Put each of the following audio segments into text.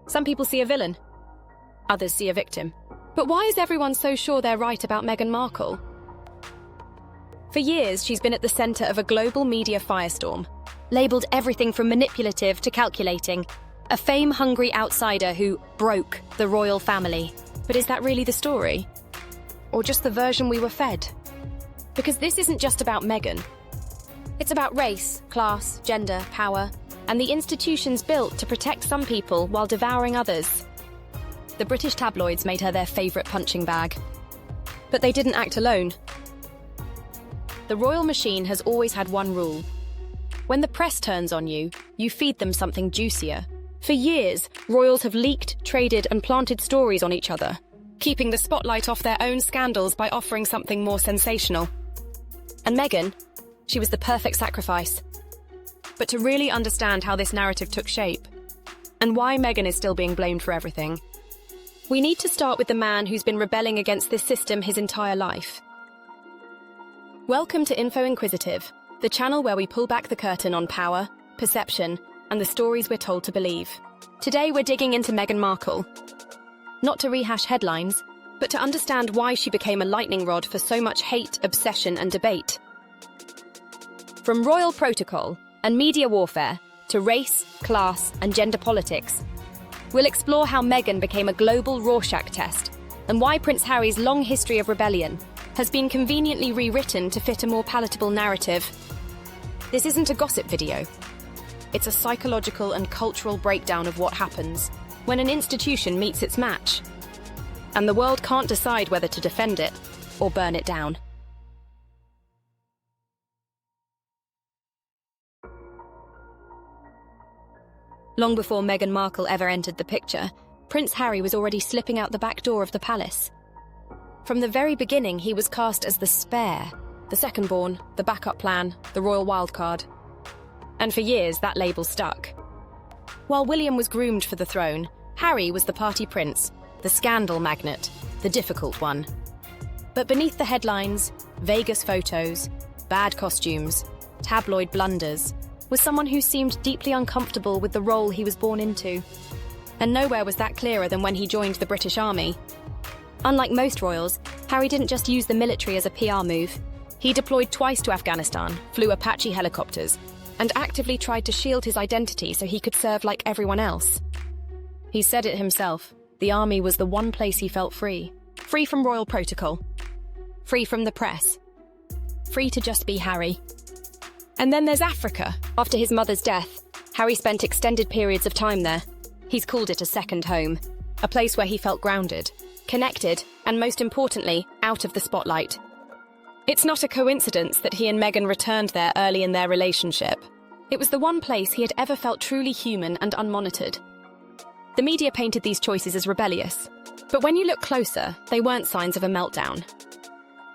Some people see a villain. Others see a victim. But why is everyone so sure they're right about Meghan Markle? For years, she's been at the centre of a global media firestorm, labelled everything from manipulative to calculating, a fame-hungry outsider who broke the royal family. But is that really the story? Or just the version we were fed? Because this isn't just about Meghan. It's about race, class, gender, power, and the institutions built to protect some people while devouring others. The British tabloids made her their favourite punching bag. But they didn't act alone. The royal machine has always had one rule. When the press turns on you, you feed them something juicier. For years, royals have leaked, traded, and planted stories on each other, keeping the spotlight off their own scandals by offering something more sensational. And Meghan, she was the perfect sacrifice. But to really understand how this narrative took shape, and why Meghan is still being blamed for everything, we need to start with the man who's been rebelling against this system his entire life. Welcome to Info Inquisitive, the channel where we pull back the curtain on power, perception, and the stories we're told to believe. Today we're digging into Meghan Markle. Not to rehash headlines, but to understand why she became a lightning rod for so much hate, obsession, and debate. From royal protocol and media warfare to race, class, and gender politics, we'll explore how Meghan became a global Rorschach test and why Prince Harry's long history of rebellion has been conveniently rewritten to fit a more palatable narrative. This isn't a gossip video. It's a psychological and cultural breakdown of what happens when an institution meets its match, and the world can't decide whether to defend it or burn it down. Long before Meghan Markle ever entered the picture, Prince Harry was already slipping out the back door of the palace. From the very beginning, he was cast as the spare, the second-born, the backup plan, the royal wildcard. And for years, that label stuck. While William was groomed for the throne, Harry was the party prince, the scandal magnet, the difficult one. But beneath the headlines, Vegas photos, bad costumes, tabloid blunders, was someone who seemed deeply uncomfortable with the role he was born into. And nowhere was that clearer than when he joined the British Army. Unlike most royals, Harry didn't just use the military as a PR move. He deployed twice to Afghanistan, flew Apache helicopters, and actively tried to shield his identity so he could serve like everyone else. He said it himself, the army was the one place he felt free. Free from royal protocol. Free from the press. Free to just be Harry. And then there's Africa. After his mother's death, Harry spent extended periods of time there. He's called it a second home, a place where he felt grounded, connected, and most importantly, out of the spotlight. It's not a coincidence that he and Meghan returned there early in their relationship. It was the one place he had ever felt truly human and unmonitored. The media painted these choices as rebellious, but when you look closer, they weren't signs of a meltdown.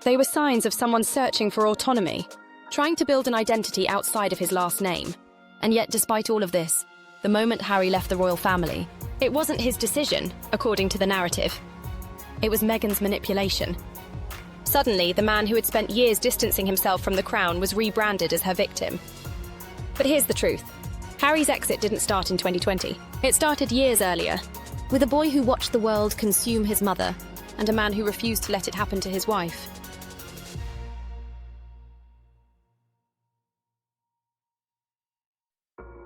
They were signs of someone searching for autonomy, trying to build an identity outside of his last name. And yet, despite all of this, the moment Harry left the royal family, it wasn't his decision, according to the narrative. It was Meghan's manipulation. Suddenly, the man who had spent years distancing himself from the crown was rebranded as her victim. But here's the truth. Harry's exit didn't start in 2020. It started years earlier, with a boy who watched the world consume his mother, and a man who refused to let it happen to his wife.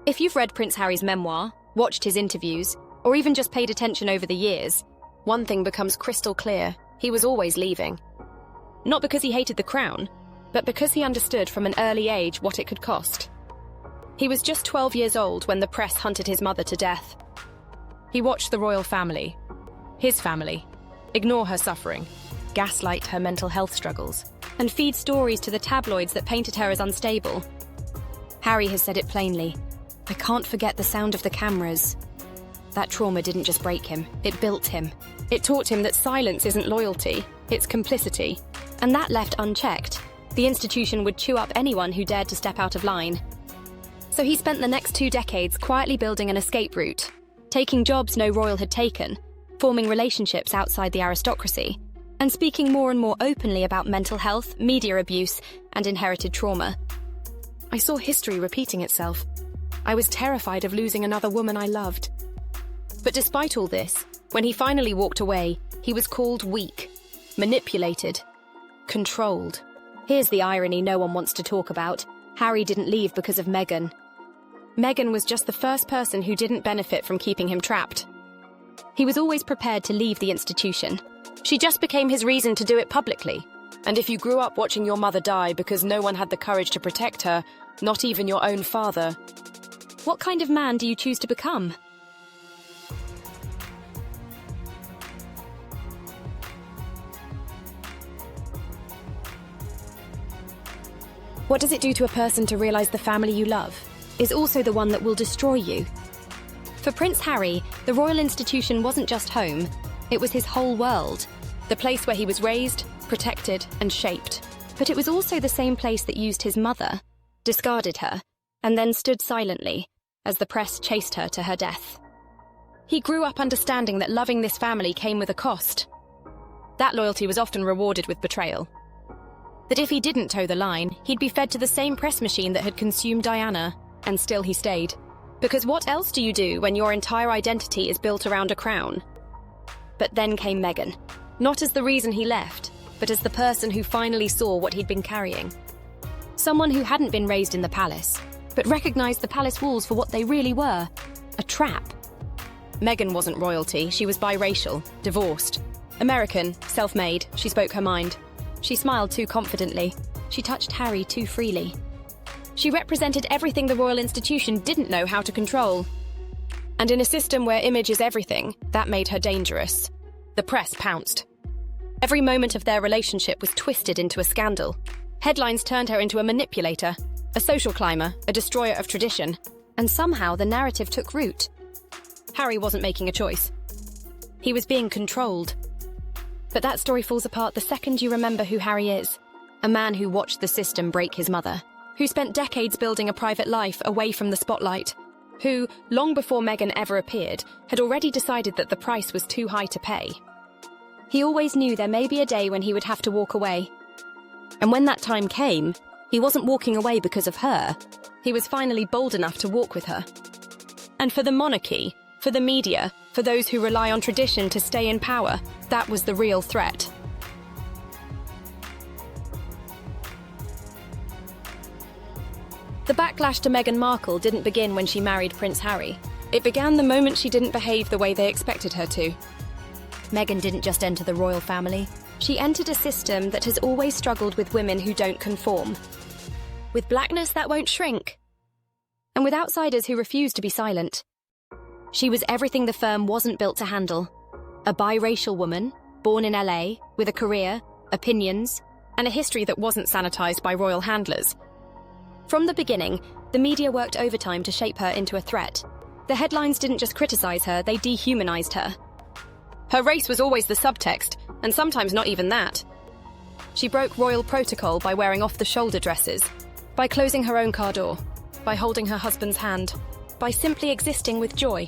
If you've read Prince Harry's memoir, watched his interviews, or even just paid attention over the years, one thing becomes crystal clear: he was always leaving. Not because he hated the crown, but because he understood from an early age what it could cost. He was just 12 years old when the press hunted his mother to death. He watched the royal family, his family, ignore her suffering, gaslight her mental health struggles, and feed stories to the tabloids that painted her as unstable. Harry has said it plainly: "I can't forget the sound of the cameras." That trauma didn't just break him, it built him. It taught him that silence isn't loyalty, it's complicity. And that left unchecked, the institution would chew up anyone who dared to step out of line. So he spent the next 2 decades quietly building an escape route, taking jobs no royal had taken, forming relationships outside the aristocracy, and speaking more and more openly about mental health, media abuse, and inherited trauma. I saw history repeating itself. I was terrified of losing another woman I loved. But despite all this, when he finally walked away, he was called weak, manipulated, controlled. Here's the irony no one wants to talk about. Harry didn't leave because of Meghan. Meghan was just the first person who didn't benefit from keeping him trapped. He was always prepared to leave the institution. She just became his reason to do it publicly. And if you grew up watching your mother die because no one had the courage to protect her, not even your own father, what kind of man do you choose to become? What does it do to a person to realize the family you love is also the one that will destroy you? For Prince Harry, the royal institution wasn't just home, it was his whole world. The place where he was raised, protected, and shaped. But it was also the same place that used his mother, discarded her, and then stood silently as the press chased her to her death. He grew up understanding that loving this family came with a cost. That loyalty was often rewarded with betrayal. That if he didn't toe the line, he'd be fed to the same press machine that had consumed Diana, and still he stayed. Because what else do you do when your entire identity is built around a crown? But then came Meghan, not as the reason he left, but as the person who finally saw what he'd been carrying. Someone who hadn't been raised in the palace, but recognized the palace walls for what they really were, a trap. Meghan wasn't royalty, she was biracial, divorced. American, self-made, she spoke her mind. She smiled too confidently. She touched Harry too freely. She represented everything the royal institution didn't know how to control. And in a system where image is everything, that made her dangerous. The press pounced. Every moment of their relationship was twisted into a scandal. Headlines turned her into a manipulator, a social climber, a destroyer of tradition. And somehow the narrative took root. Harry wasn't making a choice. He was being controlled. But that story falls apart the second you remember who Harry is. A man who watched the system break his mother, who spent decades building a private life away from the spotlight, who, long before Meghan ever appeared, had already decided that the price was too high to pay. He always knew there may be a day when he would have to walk away. And when that time came, he wasn't walking away because of her. He was finally bold enough to walk with her. And for the monarchy, for the media, for those who rely on tradition to stay in power, that was the real threat. The backlash to Meghan Markle didn't begin when she married Prince Harry. It began the moment she didn't behave the way they expected her to. Meghan didn't just enter the royal family. She entered a system that has always struggled with women who don't conform. With blackness that won't shrink. And with outsiders who refuse to be silent. She was everything the firm wasn't built to handle. A biracial woman, born in LA, with a career, opinions, and a history that wasn't sanitized by royal handlers. From the beginning, the media worked overtime to shape her into a threat. The headlines didn't just criticize her, they dehumanized her. Her race was always the subtext, and sometimes not even that. She broke royal protocol by wearing off-the-shoulder dresses, by closing her own car door, by holding her husband's hand, by simply existing with joy.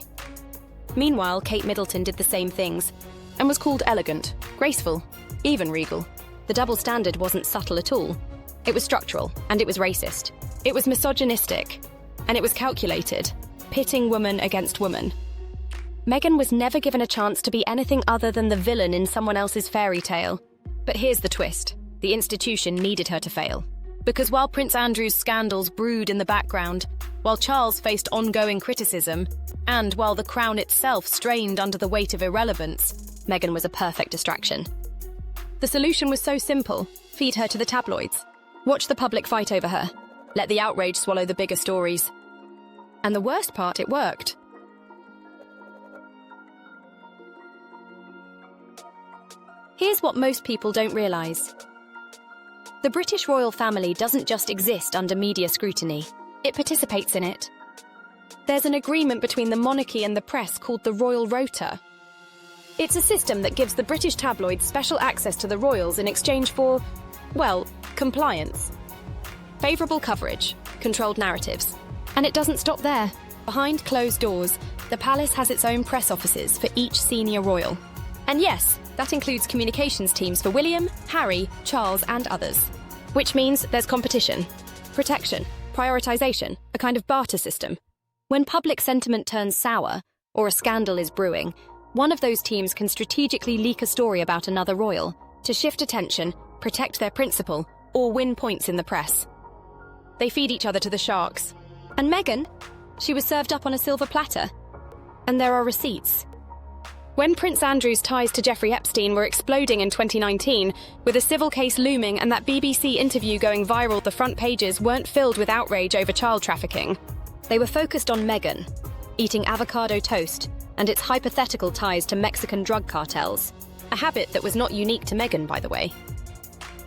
Meanwhile, Kate Middleton did the same things, and was called elegant, graceful, even regal. The double standard wasn't subtle at all. It was structural, and it was racist. It was misogynistic, and it was calculated, pitting woman against woman. Meghan was never given a chance to be anything other than the villain in someone else's fairy tale. But here's the twist. The institution needed her to fail. Because while Prince Andrew's scandals brewed in the background, while Charles faced ongoing criticism, and while the crown itself strained under the weight of irrelevance, Meghan was a perfect distraction. The solution was so simple. Feed her to the tabloids. Watch the public fight over her. Let the outrage swallow the bigger stories. And the worst part, it worked. Here's what most people don't realise. The British royal family doesn't just exist under media scrutiny. It participates in it. There's an agreement between the monarchy and the press called the Royal Rota. It's a system that gives the British tabloids special access to the royals in exchange for, well, compliance. Favourable coverage, controlled narratives. And it doesn't stop there. Behind closed doors, the palace has its own press offices for each senior royal. And yes, that includes communications teams for William, Harry, Charles, and others. Which means there's competition, protection, prioritisation, a kind of barter system. When public sentiment turns sour, or a scandal is brewing, one of those teams can strategically leak a story about another royal to shift attention, protect their principal, or win points in the press. They feed each other to the sharks. And Meghan? She was served up on a silver platter. And there are receipts. When Prince Andrew's ties to Jeffrey Epstein were exploding in 2019, with a civil case looming and that BBC interview going viral, the front pages weren't filled with outrage over child trafficking. They were focused on Meghan, eating avocado toast, and its hypothetical ties to Mexican drug cartels, a habit that was not unique to Meghan, by the way.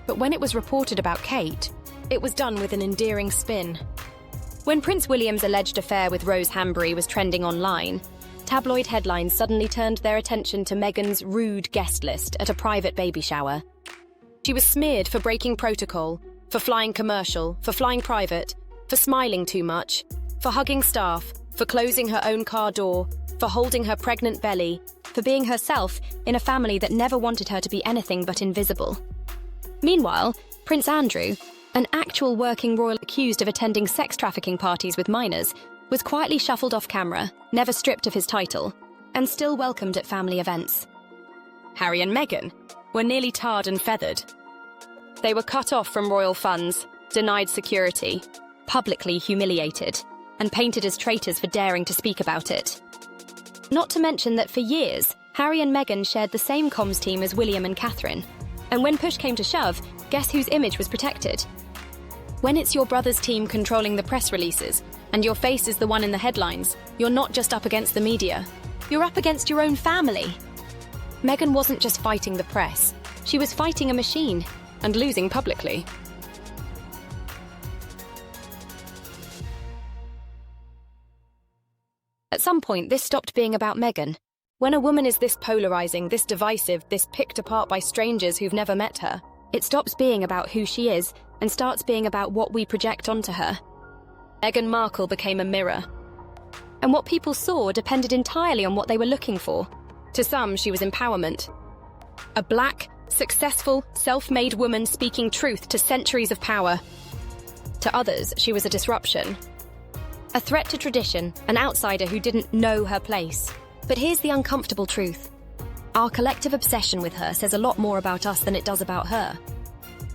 But when it was reported about Kate, it was done with an endearing spin. When Prince William's alleged affair with Rose Hambury was trending online, tabloid headlines suddenly turned their attention to Meghan's rude guest list at a private baby shower. She was smeared for breaking protocol, for flying commercial, for flying private, for smiling too much, for hugging staff, for closing her own car door, for holding her pregnant belly, for being herself in a family that never wanted her to be anything but invisible. Meanwhile, Prince Andrew, an actual working royal accused of attending sex trafficking parties with minors, was quietly shuffled off camera, never stripped of his title, and still welcomed at family events. Harry and Meghan were nearly tarred and feathered. They were cut off from royal funds, denied security, publicly humiliated, and painted as traitors for daring to speak about it. Not to mention that for years, Harry and Meghan shared the same comms team as William and Catherine. And when push came to shove, guess whose image was protected? When it's your brother's team controlling the press releases, and your face is the one in the headlines, you're not just up against the media, you're up against your own family. Meghan wasn't just fighting the press, she was fighting a machine, and losing publicly. At some point, this stopped being about Meghan. When a woman is this polarizing, this divisive, this picked apart by strangers who've never met her, it stops being about who she is and starts being about what we project onto her. Meghan Markle became a mirror. And what people saw depended entirely on what they were looking for. To some, she was empowerment. A black, successful, self-made woman speaking truth to centuries of power. To others, she was a disruption. A threat to tradition, an outsider who didn't know her place. But here's the uncomfortable truth. Our collective obsession with her says a lot more about us than it does about her.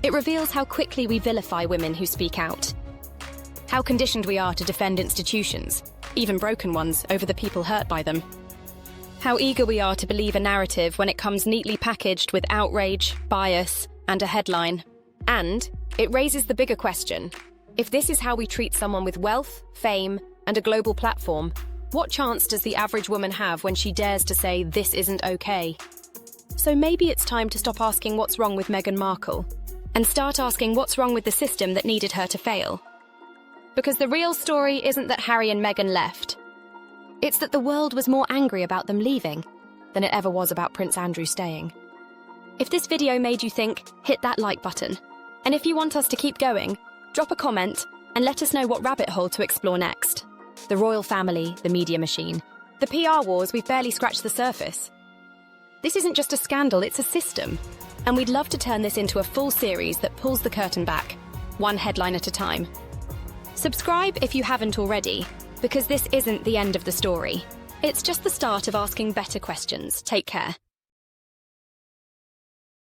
It reveals how quickly we vilify women who speak out. How conditioned we are to defend institutions, even broken ones, over the people hurt by them. How eager we are to believe a narrative when it comes neatly packaged with outrage, bias, and a headline. And it raises the bigger question. If this is how we treat someone with wealth, fame, and a global platform, what chance does the average woman have when she dares to say this isn't okay? So maybe it's time to stop asking what's wrong with Meghan Markle and start asking what's wrong with the system that needed her to fail. Because the real story isn't that Harry and Meghan left. It's that the world was more angry about them leaving than it ever was about Prince Andrew staying. If this video made you think, hit that like button. And if you want us to keep going, drop a comment and let us know what rabbit hole to explore next. The royal family, the media machine, the PR wars, we've barely scratched the surface. This isn't just a scandal, it's a system. And we'd love to turn this into a full series that pulls the curtain back, one headline at a time. Subscribe if you haven't already, because this isn't the end of the story. It's just the start of asking better questions. Take care.